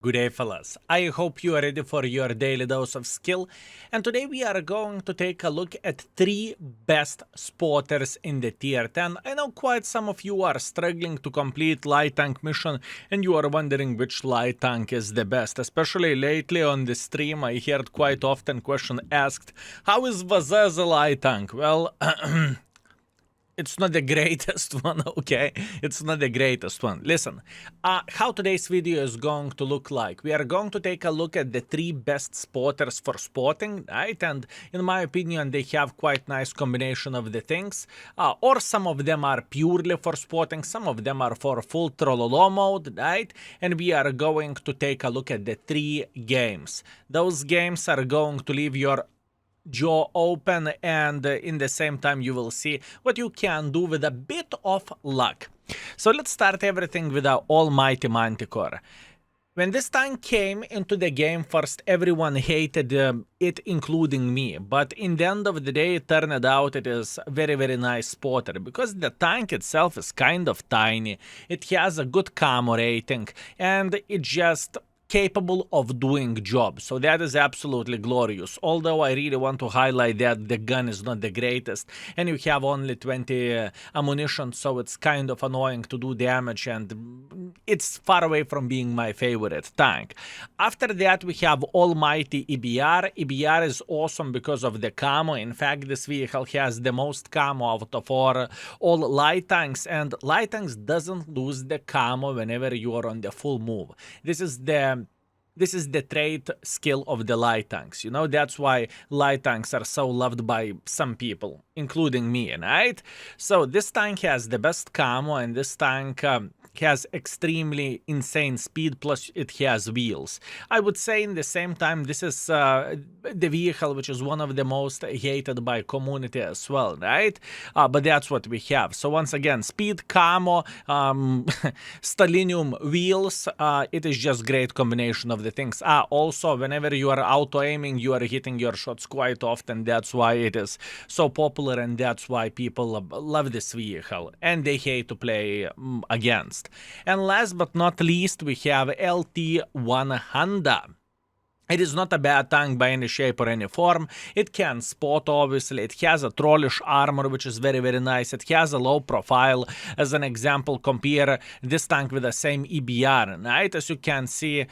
Good day, fellas. I hope you are ready for your daily dose of skill. And today we are going to take a look at 3 best spotters in the tier 10. I know quite some of you are struggling to complete light tank mission and you are wondering which light tank is the best. Especially lately on the stream I heard quite often question asked, how is Vaza as a light tank? Well, it's not the greatest one, okay? It's not the greatest one. Listen, how today's video is going to look like. We are going to take a look at the 3 best spotters for spotting, right? And in my opinion, they have quite nice combination of the things. Or some of them are purely for spotting, some of them are for full trollolo mode, right? And we are going to take a look at the 3 games. Those games are going to leave your jaw open, and in the same time you will see what you can do with a bit of luck. So let's start everything with our almighty Manticore. When this tank came into the game, first everyone hated it, including me, but in the end of the day it turned out it is very nice spotter, because the tank itself is kind of tiny, it has a good camo rating, and it just capable of doing jobs, so that is absolutely glorious. Although I really want to highlight that the gun is not the greatest and you have only 20 ammunition, so it's kind of annoying to do damage, and it's far away from being my favorite tank. After that we have almighty EBR. EBR is awesome because of the camo. In fact, this vehicle has the most camo out of all light tanks, and light tanks doesn't lose the camo whenever you are on the full move. This is the trait skill of the light tanks, you know, that's why light tanks are so loved by some people, including me, right? So this tank has the best camo, and this tank has extremely insane speed, plus it has wheels. I would say in the same time this is the vehicle which is one of the most hated by community as well, right? But that's what we have. So once again, speed, camo, stellinium wheels, it is just great combination of the things. Also, whenever you are auto aiming, you are hitting your shots quite often. That's why it is so popular, and that's why people love this vehicle and they hate to play against. And last but not least, we have LT100. It is not a bad tank by any shape or any form. It can spot, obviously. It has a trollish armor, which is very nice. It has a low profile. As an example, compare this tank with the same EBR, right? As you can see,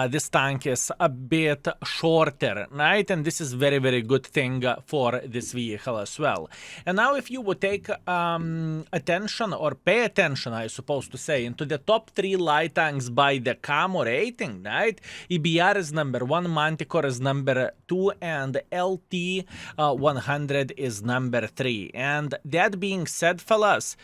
this tank is a bit shorter, right? And this is very good thing for this vehicle as well. And now if you would take attention, or pay attention, I suppose to say, into the top 3 light tanks by the camo rating, right? EBR is number 1. Manticore is number 2, and LT100 is number 3. And that being said, fellas,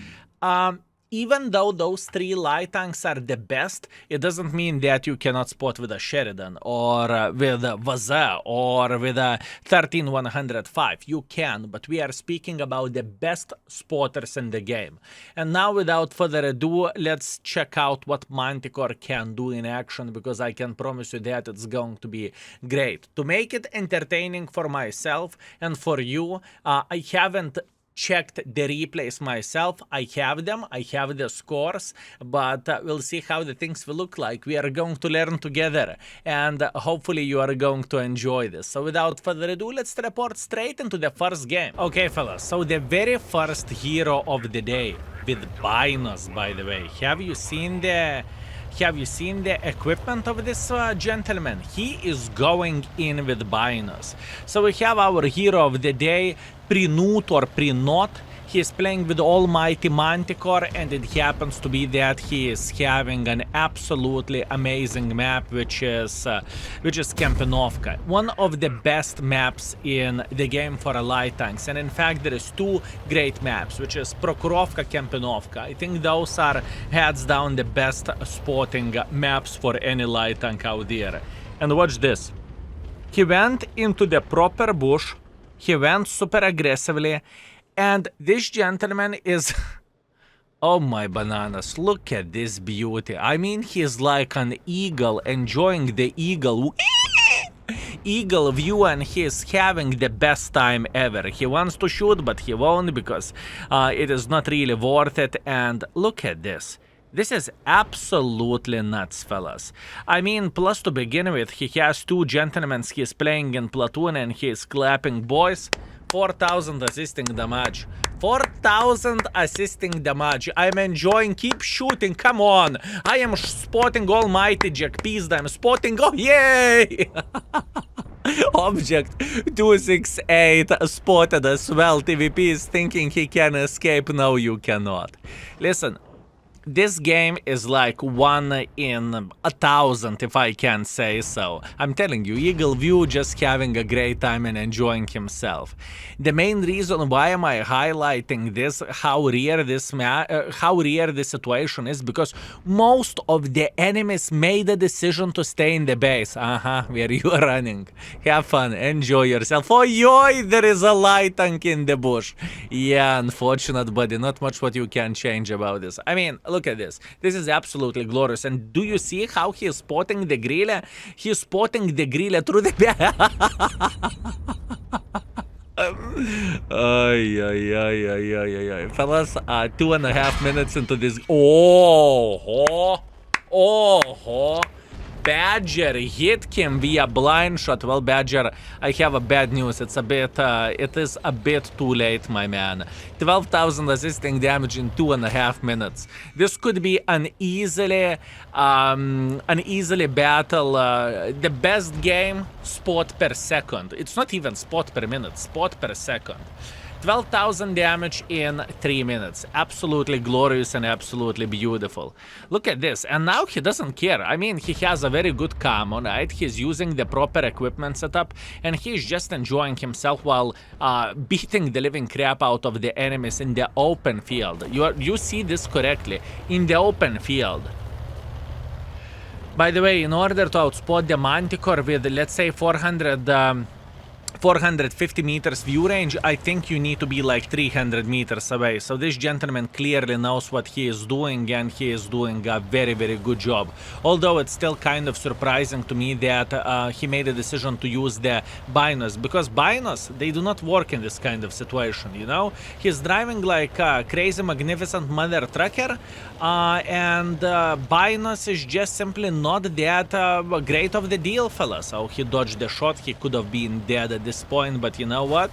even though those 3 light tanks are the best, it doesn't mean that you cannot spot with a Sheridan, or with a Vaza, or with a 13105. You can, but we are speaking about the best spotters in the game. And now, without further ado, let's check out what Manticore can do in action, because I can promise you that it's going to be great. To make it entertaining for myself and for you, I haven't checked the replays myself. I have them, I have the scores, but we'll see how the things will look like. We are going to learn together, and hopefully you are going to enjoy this. So without further ado, let's report straight into the first game. Okay, fellas, so the very first hero of the day, with binos, by the way. Have you seen the equipment of this gentleman? He is going in with binos. So we have our hero of the day, Pre-Noot or Pre-Not. He is playing with almighty Manticore, and it happens to be that he is having an absolutely amazing map, which is Kampinovka, one of the best maps in the game for light tanks. And in fact, there is 2 great maps, which is Prokhorovka, Kampinovka. I think those are hands down the best spotting maps for any light tank out there. And watch this. He went into the proper bush. He went super aggressively. And this gentleman is... oh my bananas, look at this beauty. I mean, he's like an eagle, enjoying the eagle view, and he's having the best time ever. He wants to shoot, but he won't, because it is not really worth it. And look at this. This is absolutely nuts, fellas. I mean, plus to begin with, he has two gentlemen he's playing in platoon and he's clapping boys. 4,000 assisting damage. 4,000 assisting damage. I'm enjoying. Keep shooting. Come on. I am spotting almighty Jack Pizda. I'm spotting. Oh, yay! Object 268 spotted as well. TVP is thinking he can escape. No, you cannot. Listen. This game is like 1 in 1,000, if I can say so. I'm telling you, Eagle View just having a great time and enjoying himself. The main reason why am I highlighting this, how rare this situation is, because most of the enemies made a decision to stay in the base. Where you are running. Have fun, enjoy yourself. Oh, yoy, there is a light tank in the bush. Yeah, unfortunate, buddy. Not much what you can change about this. I mean, look at this. This is absolutely glorious. And do you see how he is spotting the grille? He's spotting the grille through the Fellas, 2.5 minutes into this. Badger hit him via blind shot. Well, Badger, I have a bad news. It is a bit too late, my man. 12,000 assisting damage in 2.5 minutes. This could be an easily battle. The best game, spot per second. It's not even spot per minute, spot per second. 12,000 damage in 3 minutes. Absolutely glorious and absolutely beautiful. Look at this. And now he doesn't care. I mean, he has a very good camo, right? He's using the proper equipment setup and he's just enjoying himself while beating the living crap out of the enemies in the open field. You see this correctly. In the open field. By the way, in order to outspot the Manticore with, let's say, 450 meters view range, I think you need to be like 300 meters away. So this gentleman clearly knows what he is doing and he is doing a very, very good job. Although it's still kind of surprising to me that he made a decision to use the binos, because binos, they do not work in this kind of situation, you know? He's driving like a crazy magnificent mother trucker and binos is just simply not that great of the deal, fella. So he dodged the shot. He could have been dead at this point, but you know what?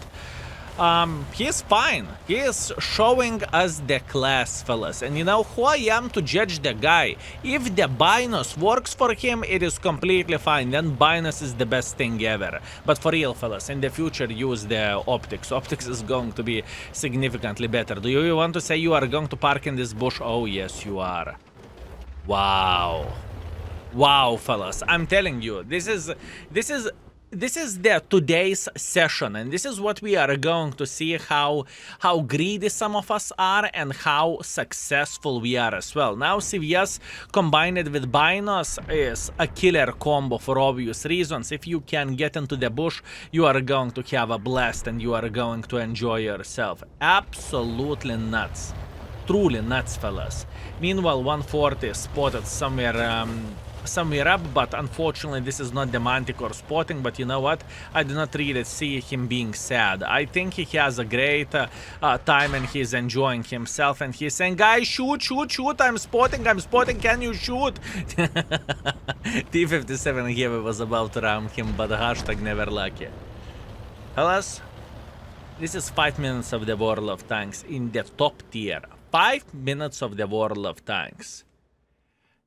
He's fine. He is showing us the class, fellas. And you know who I am to judge the guy? If the binos works for him, it is completely fine. Then binos is the best thing ever. But for real, fellas, in the future, use the optics. Optics is going to be significantly better. Do you want to say you are going to park in this bush? Oh, yes, you are. Wow. Wow, fellas. I'm telling you, this is the today's session, and this is what we are going to see, how greedy some of us are and how successful we are as well. Now CVS combined with binos is a killer combo for obvious reasons. If you can get into the bush, you are going to have a blast and you are going to enjoy yourself. Absolutely nuts. Truly nuts, fellas. Meanwhile, 140 spotted somewhere up, but unfortunately this is not the Manticore spotting. But you know what, I do not really see him being sad. I think he has a great time and he's enjoying himself and he's saying, guys, shoot, I'm spotting, can you shoot? T57 here was about to ram him, but hashtag never lucky. Hellas, this is 5 minutes of the World of Tanks in the top tier. 5 minutes of the World of Tanks.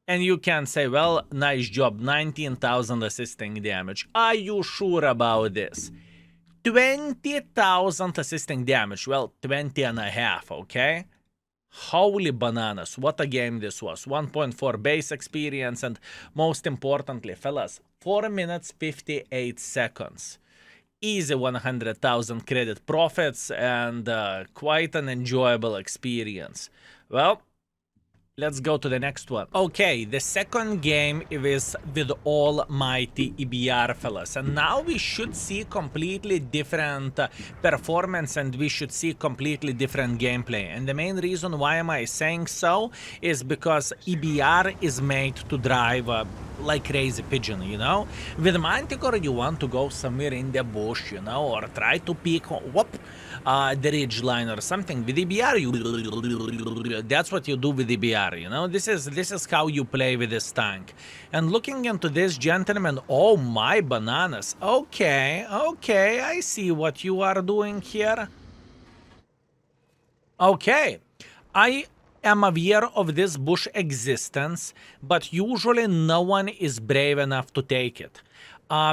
And you can say, well, nice job, 19,000 assisting damage. Are you sure about this? 20,000 assisting damage. Well, 20.5, okay? Holy bananas, what a game this was. 1.4 base experience and most importantly, fellas, 4 minutes 58 seconds. Easy 100,000 credit profits and quite an enjoyable experience. Well, let's go to the next one. Okay, the second game is with almighty EBR, fellas. And now we should see completely different performance and we should see completely different gameplay. And the main reason why am I saying so is because EBR is made to drive like crazy pigeon, you know? With Manticore, you want to go somewhere in the bush, you know, or try to pick, whoop, the ridge line or something. With EBR, that's what you do with EBR, you know? This is how you play with this tank. And looking into this, gentleman, oh my bananas. Okay, okay, I see what you are doing here. Okay, I am aware of this bush existence, but usually no one is brave enough to take it.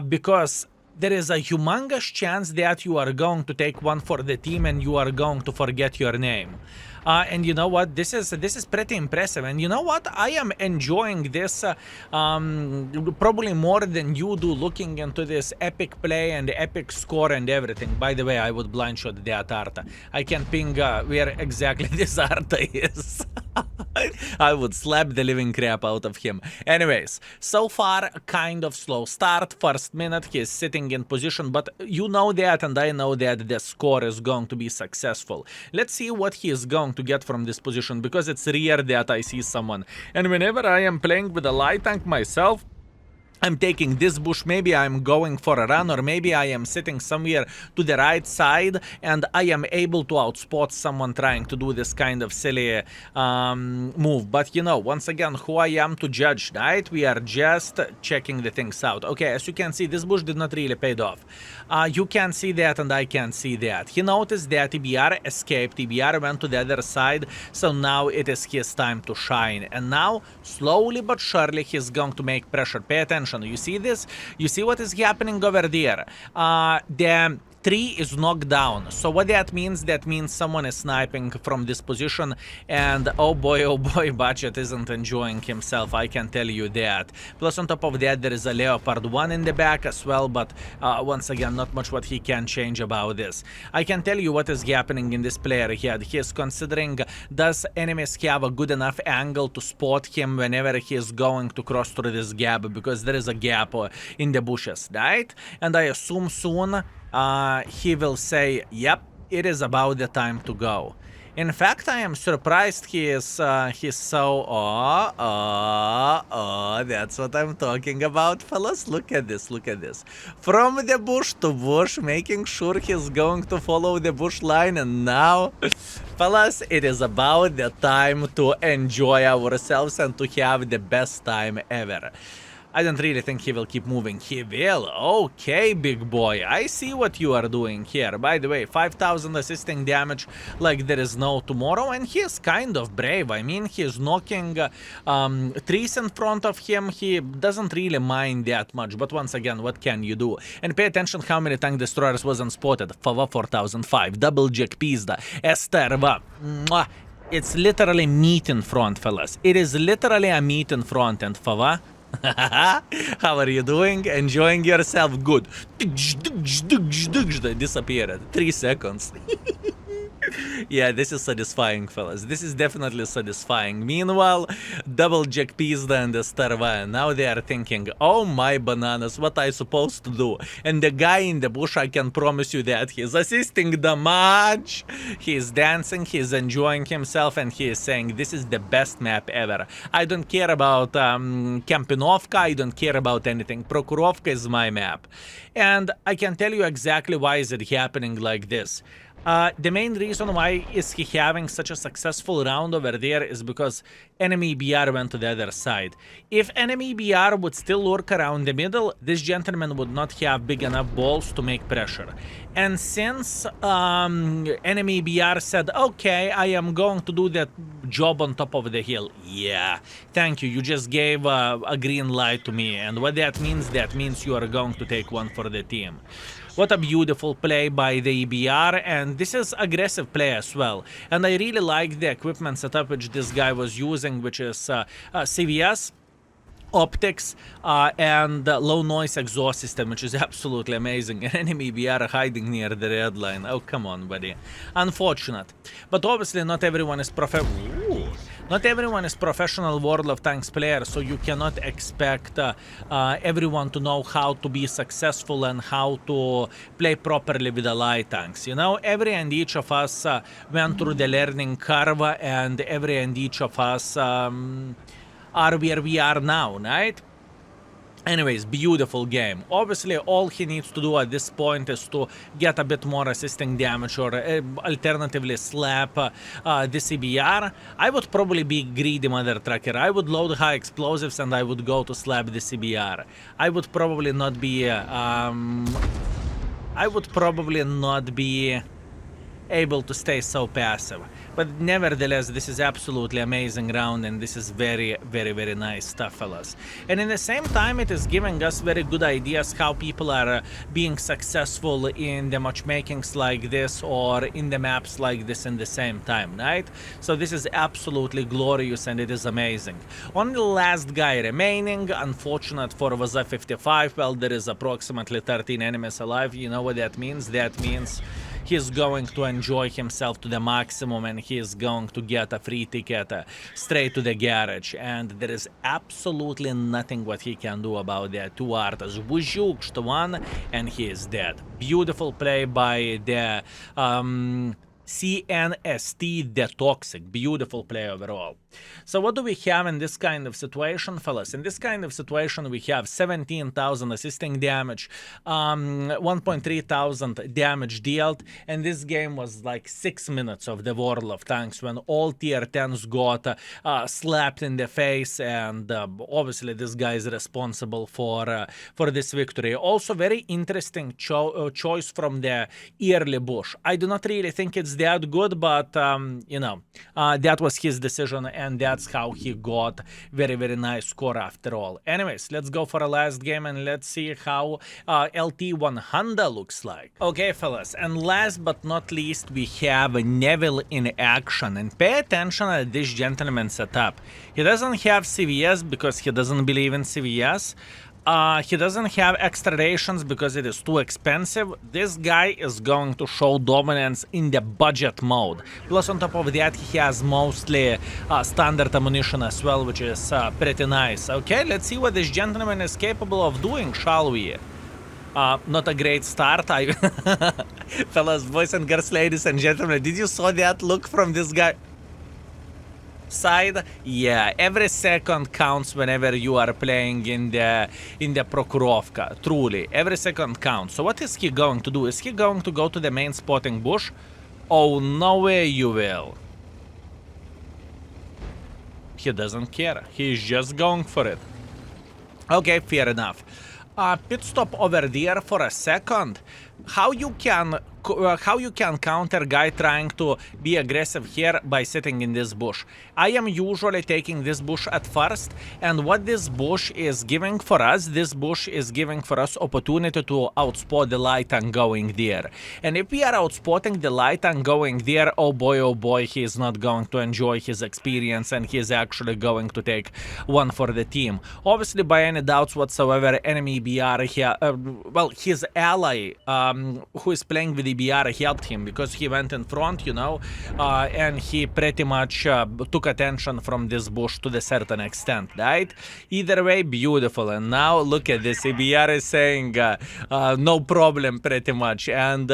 Because there is a humongous chance that you are going to take one for the team and you are going to forget your name. And you know what? This is pretty impressive. And you know what? I am enjoying this probably more than you do, looking into this epic play and epic score and everything. By the way, I would blind shot that Arta. I can ping where exactly this Arta is. I would slap the living crap out of him. Anyways, so far, kind of slow start. First minute, he is sitting in position, but you know that and I know that the score is going to be successful. Let's see what he is going to get from this position, because it's rare that I see someone. And whenever I am playing with a light tank myself, I'm taking this bush, maybe I'm going for a run, or maybe I am sitting somewhere to the right side and I am able to outspot someone trying to do this kind of silly move. But you know, once again, who I am to judge, right? We are just checking the things out. Okay, as you can see, this bush did not really pay off. You can see that and I can see that. He noticed that EBR escaped, EBR went to the other side, so now it is his time to shine. And now, slowly but surely, he's going to make pressure. Pay attention. You see this? You see what is happening over there? The tree is knocked down. So what that means? That means someone is sniping from this position, and oh boy, Budget isn't enjoying himself, I can tell you that. Plus on top of that, there is a Leopard 1 in the back as well, but once again, not much what he can change about this. I can tell you what is happening in this player here. He is considering, does enemies have a good enough angle to spot him whenever he is going to cross through this gap, because there is a gap in the bushes, right? And I assume soon he will say, yep, it is about the time to go. In fact, I am surprised he's so, that's what I'm talking about, fellas. Look at this, look at this. From the bush to bush, making sure he's going to follow the bush line, and now, fellas, it is about the time to enjoy ourselves and to have the best time ever. I don't really think he will keep moving. He will. Okay, big boy. I see what you are doing here. By the way, 5,000 assisting damage like there is no tomorrow. And he is kind of brave. I mean, he is knocking trees in front of him. He doesn't really mind that much. But once again, what can you do? And pay attention how many tank destroyers wasn't spotted. Fava 4005. Double Jack Pizda. Esterva. Mwah. It's literally meat in front, fellas. It is literally a meat in front. And Fava... How are you doing? Enjoying yourself? Good. Disappeared. 3 seconds. Yeah, this is satisfying, fellas. This is definitely satisfying. Meanwhile, Double Jack Pizda and the Starva, now they are thinking, oh my bananas, what I supposed to do? And the guy in the bush, I can promise you that he's assisting the match. He's dancing, he's enjoying himself, and he is saying, this is the best map ever. I don't care about Kampinovka, I don't care about anything. Prokurovka is my map. And I can tell you exactly why is it happening like this. The main reason why is he having such a successful round over there is because enemy BR went to the other side. If enemy BR would still lurk around the middle, this gentleman would not have big enough balls to make pressure. And since enemy BR said, okay, I am going to do that job on top of the hill. Yeah, thank you. You just gave a green light to me. And what that means you are going to take one for the team. What a beautiful play by the EBR, and this is aggressive play as well. And I really like the equipment setup which this guy was using, which is CVS, optics, and low noise exhaust system, which is absolutely amazing. And enemy BR hiding near the red line. Oh, come on, buddy. Unfortunate. But obviously not everyone is Not everyone is professional World of Tanks player, so you cannot expect everyone to know how to be successful and how to play properly with the light tanks. You know, every and each of us went through the learning curve, and every and each of us are where we are now, right? Anyways, beautiful game. Obviously, all he needs to do at this point is to get a bit more assisting damage or alternatively slap the CBR. I would probably be greedy, mother trucker. I would load high explosives and I would go to slap the CBR. I would probably not be able to stay so passive. But nevertheless, this is absolutely amazing round, and this is very, very, very nice stuff, fellas. And in the same time, it is giving us very good ideas how people are being successful in the matchmakings like this or in the maps like this in the same time, right? So this is absolutely glorious and it is amazing. Only the last guy remaining, unfortunate for Vaza 55, well, there is approximately 13 enemies alive. You know what that means? That means he's going to enjoy himself to the maximum and he is going to get a free ticket straight to the garage, and there is absolutely nothing what he can do about that. Two artists, Wuzhukst one, and he is dead. Beautiful play by the CNST The Toxic. Beautiful play overall. So what do we have in this kind of situation, fellas? In this kind of situation, we have 17,000 assisting damage, 1.3 thousand damage dealt, and this game was like 6 minutes of the World of Tanks when all tier 10s got slapped in the face, and obviously this guy is responsible for this victory. Also, very interesting choice from the early bush. I do not really think it's that good, but you know, that was his decision, and that's how he got very, very nice score after all. Anyways, let's go for a last game and let's see how LT100 looks like. Okay, fellas, and last but not least, we have Neville in action, and pay attention at this gentleman's setup. He doesn't have CVS because he doesn't believe in CVS. He doesn't have extra rations because it is too expensive. This guy is going to show dominance in the budget mode. Plus, on top of that, he has mostly standard ammunition as well, which is pretty nice. Okay, let's see what this gentleman is capable of doing, shall we? Not a great start. Fellas, boys and girls, ladies and gentlemen, did you saw that look from this guy? Side, yeah, every second counts whenever you are playing in the Prokhorovka. Truly, every second counts. So what is he going to do? Is he going to go to the main spotting bush? Oh, no way you will. He doesn't care. He's just going for it. Okay, fair enough. Pit stop over there for a second. How you can counter guy trying to be aggressive here by sitting in this bush? I am usually taking this bush at first, and what this bush is giving for us, opportunity to outspot the light tank going there. And if we are outspotting the light tank going there, oh boy, he is not going to enjoy his experience, and he is actually going to take one for the team. Obviously, by any doubts whatsoever, enemy BR here, well, his ally who is playing with the BR helped him because he went in front, you know, and he pretty much took attention from this bush to a certain extent, right? Either way, beautiful. And now look at this, BR is saying no problem pretty much, and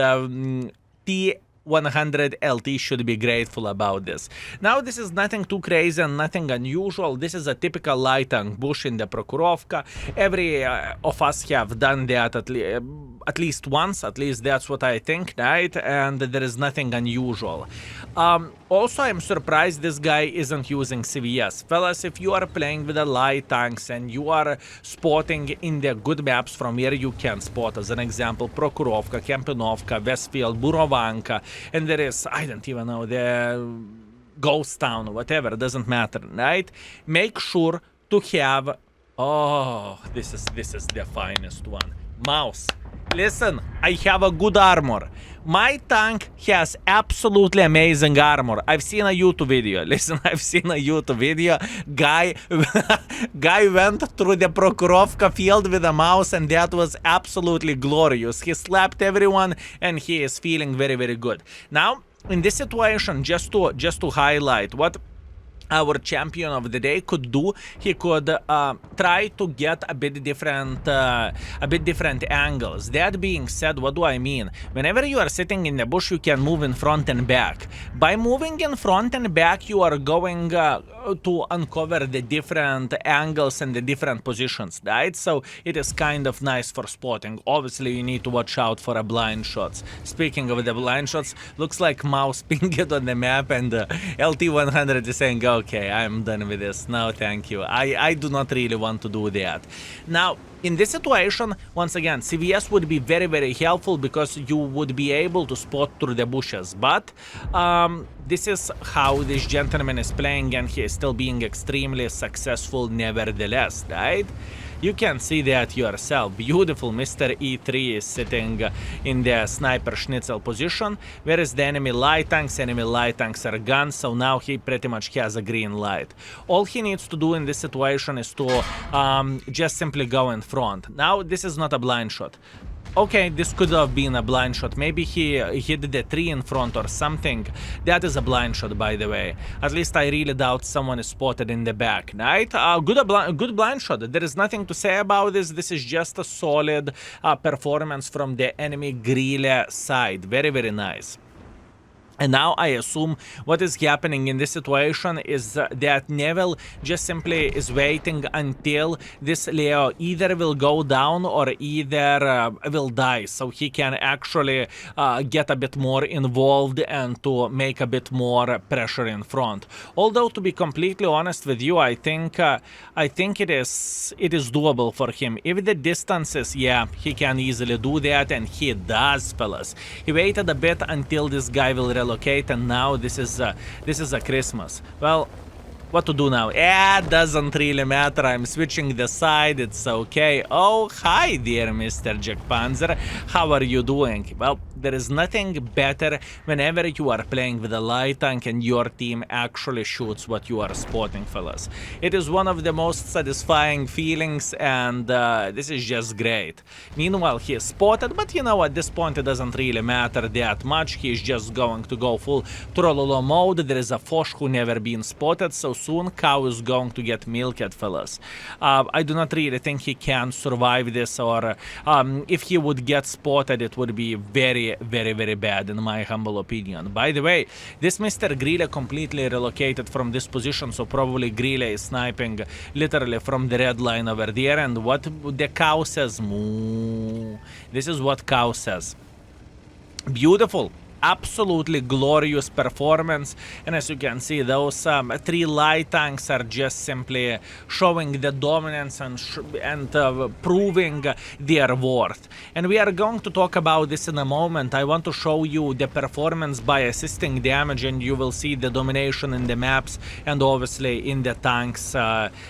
T100 LT should be grateful about this. Now, this is nothing too crazy and nothing unusual. This is a typical light tank bush in the Prokhorovka. Every of us have done that at least once. At least that's what I think, right? And there is nothing unusual. Also, I'm surprised this guy isn't using CVS. Fellas, if you are playing with the light tanks and you are spotting in the good maps from where you can spot, as an example, Prokhorovka, Kempinovka, Westfield, Burovanka, and there is, I don't even know, the Ghost Town, whatever, doesn't matter, right? Make sure to have, oh, this is the finest one. Mouse. Listen, I have a good armor. My tank has absolutely amazing armor. I've seen a YouTube video. Listen, I've seen a YouTube video. Guy went through the Prokhorovka field with a mouse, and that was absolutely glorious. He slapped everyone, and he is feeling very, very good. Now, in this situation, just to highlight what our champion of the day could do. He could try to get a bit different angles. That being said, what do I mean? Whenever you are sitting in the bush, you can move in front and back. By moving in front and back, you are going to uncover the different angles and the different positions, right? So it is kind of nice for spotting. Obviously, you need to watch out for blind shots. Speaking of the blind shots, looks like mouse pinged on the map, and LT100 is saying, okay, I'm done with this. No, thank you. I do not really want to do that. Now, in this situation, once again, CVS would be very, very helpful because you would be able to spot through the bushes. But this is how this gentleman is playing, and he is still being extremely successful nevertheless, right? You can see that yourself. Beautiful Mr. E3 is sitting in the sniper schnitzel position. Where is the enemy light tanks? Enemy light tanks are gone, so now he pretty much has a green light. All he needs to do in this situation is to just simply go in front. Now, this is not a blind shot. Okay, this could have been a blind shot. Maybe he hit the tree in front or something. That is a blind shot, by the way. At least I really doubt someone is spotted in the back, right? Good blind shot. There is nothing to say about this. This is just a solid performance from the enemy grille side. Very, very nice. And now I assume what is happening in this situation is that Neville just simply is waiting until this Leo either will go down or either will die, so he can actually get a bit more involved and to make a bit more pressure in front. Although, to be completely honest with you, I think it is doable for him. If the distance is, yeah, he can easily do that, and he does, fellas. He waited a bit until this guy will relocate, and now this is a Christmas. Well, what to do now? Doesn't really matter. I'm switching the side. It's okay. Oh, hi, dear Mr. Jack Panzer. How are you doing? Well, there is nothing better whenever you are playing with a light tank and your team actually shoots what you are spotting, fellas. It is one of the most satisfying feelings, and this is just great. Meanwhile, he is spotted, but you know, at this point it doesn't really matter that much. He is just going to go full Trollolo mode. There is a Foch who never been spotted, so soon cow is going to get milked, fellas. I do not really think he can survive this, or if he would get spotted, it would be very, very, very bad in my humble opinion. By the way, this Mr. Grille completely relocated from this position, so probably Grille is sniping literally from the red line over there, and what the cow says, moo. This is what cow says. Beautiful. Absolutely glorious performance, and as you can see, those 3 light tanks are just simply showing the dominance and proving their worth. And we are going to talk about this in a moment. I want to show you the performance by assisting damage, and you will see the domination in the maps and obviously in the tanks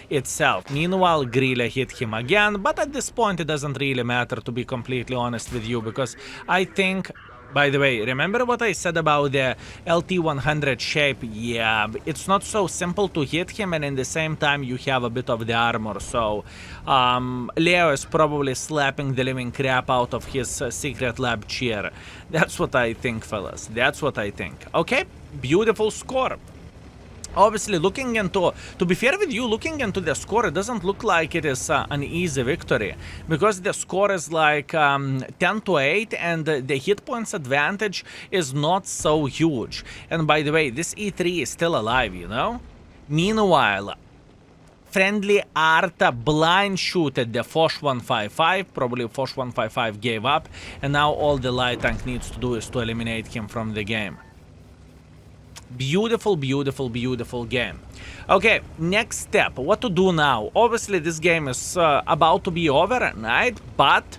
itself. Meanwhile, Grille hit him again, but at this point it doesn't really matter, to be completely honest with you, because I think... By the way, remember what I said about the LT100 shape? Yeah, it's not so simple to hit him, and in the same time you have a bit of the armor, so Leo is probably slapping the living crap out of his secret lab chair. That's what I think, fellas. That's what I think. Okay, beautiful score. Obviously, looking into, to be fair with you, looking into the score, it doesn't look like it is an easy victory, because the score is like 10-8, and the hit points advantage is not so huge. And by the way, this E3 is still alive, you know? Meanwhile, Friendly Arta blind shooted the Foch 155, probably Foch 155 gave up, and now all the light tank needs to do is to eliminate him from the game. Beautiful, beautiful, beautiful game. Okay, next step. What to do now? Obviously, this game is about to be over, right? But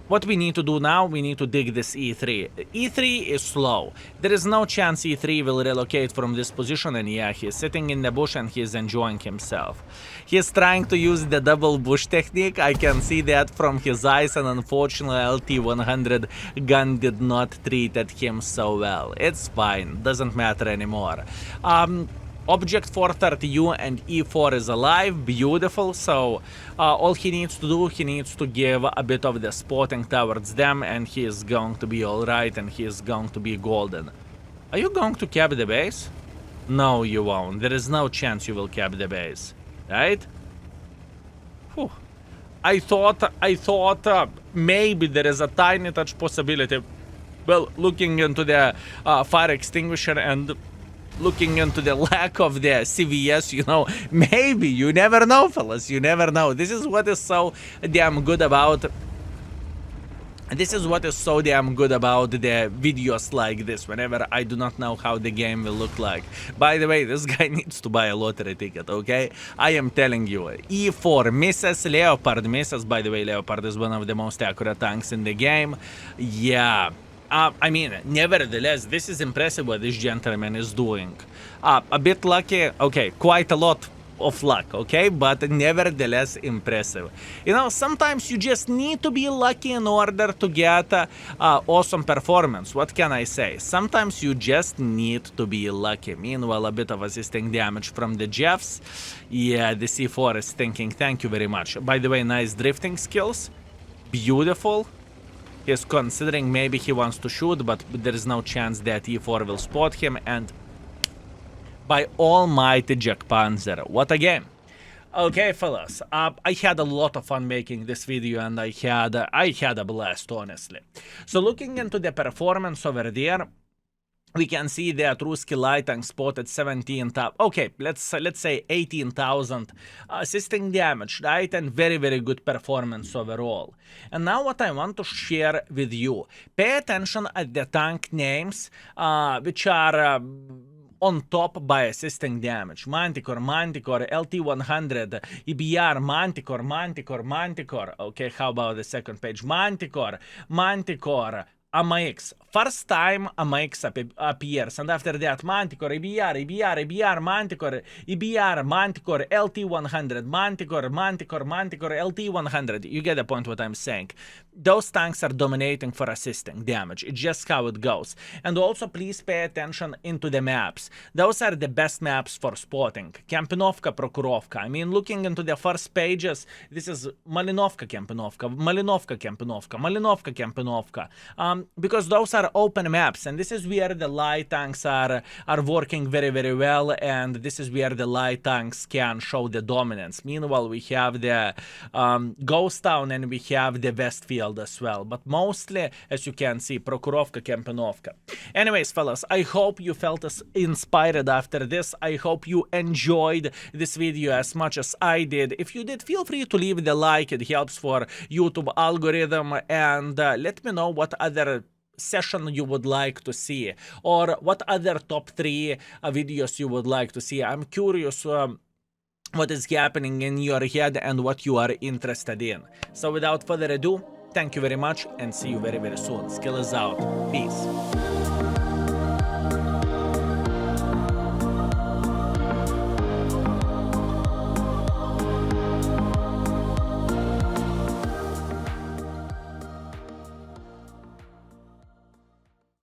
what we need to do now, we need to dig this E3. E3 is slow. There is no chance E3 will relocate from this position, and yeah, he's sitting in the bush and he's enjoying himself. He's trying to use the double bush technique. I can see that from his eyes, and unfortunately LT100 gun did not treat him so well. It's fine, doesn't matter anymore. Object 430U and E4 is alive, beautiful, so all he needs to do, he needs to give a bit of the spotting towards them, and he is going to be alright, and he is going to be golden. Are you going to cap the base? No, you won't. There is no chance you will cap the base, right? Whew. I thought maybe there is a tiny touch possibility. Well, looking into the fire extinguisher and looking into the lack of the CVS, maybe, you never know, fellas, you never know. This is what is so damn good about the videos like this, whenever I do not know how the game will look like. By the way, this guy needs to buy a lottery ticket, okay? I am telling you, E4 misses, Leopard misses. By the way, Leopard is one of the most accurate tanks in the game. Yeah. I mean, nevertheless, this is impressive what this gentleman is doing. A bit lucky, okay, quite a lot of luck, okay, but nevertheless impressive. Sometimes you just need to be lucky in order to get awesome performance. What can I say? Sometimes you just need to be lucky. Meanwhile, a bit of assisting damage from the Jeffs. Yeah, the C4 is thinking thank you very much. By the way, nice drifting skills. Beautiful. He's considering maybe he wants to shoot, but there is no chance that E4 will spot him, and by almighty Jack Panzer, what a game. Okay, fellas, I had a lot of fun making this video, and I had a blast, honestly. So looking into the performance over there, we can see that Ruski light tank spotted 17,000, okay, let's say 18,000 assisting damage, right? And very, very good performance overall. And now what I want to share with you, pay attention at the tank names, which are on top by assisting damage. Manticore, Manticore, LT100, EBR, Manticore. Okay, how about the second page? Manticore, AMX. First time AMX appears, and after that Manticore, EBR, Manticore, EBR, Manticore, LT100, Manticore, LT100. You get the point what I'm saying. Those tanks are dominating for assisting damage. It's just how it goes. And also please pay attention into the maps. Those are the best maps for spotting. Kampinovka, Prokurovka. I mean, looking into the first pages, this is Malinovka, Kampinovka. Because those are open maps, and this is where the light tanks are working very, very well, and this is where the light tanks can show the dominance. Meanwhile, we have the Ghost Town and we have the Westfield as well, but mostly, as you can see, Prokurovka, Kampinovka. Anyways, fellas, I hope you felt inspired after this. I hope you enjoyed this video as much as I did. If you did, feel free to leave the like. It helps for YouTube algorithm, and let me know what other session you would like to see, or what other top 3 videos you would like to see. I'm curious what is happening in your head and what you are interested in. So without further ado, thank you very much and see you very, very soon. Skill is out. Peace.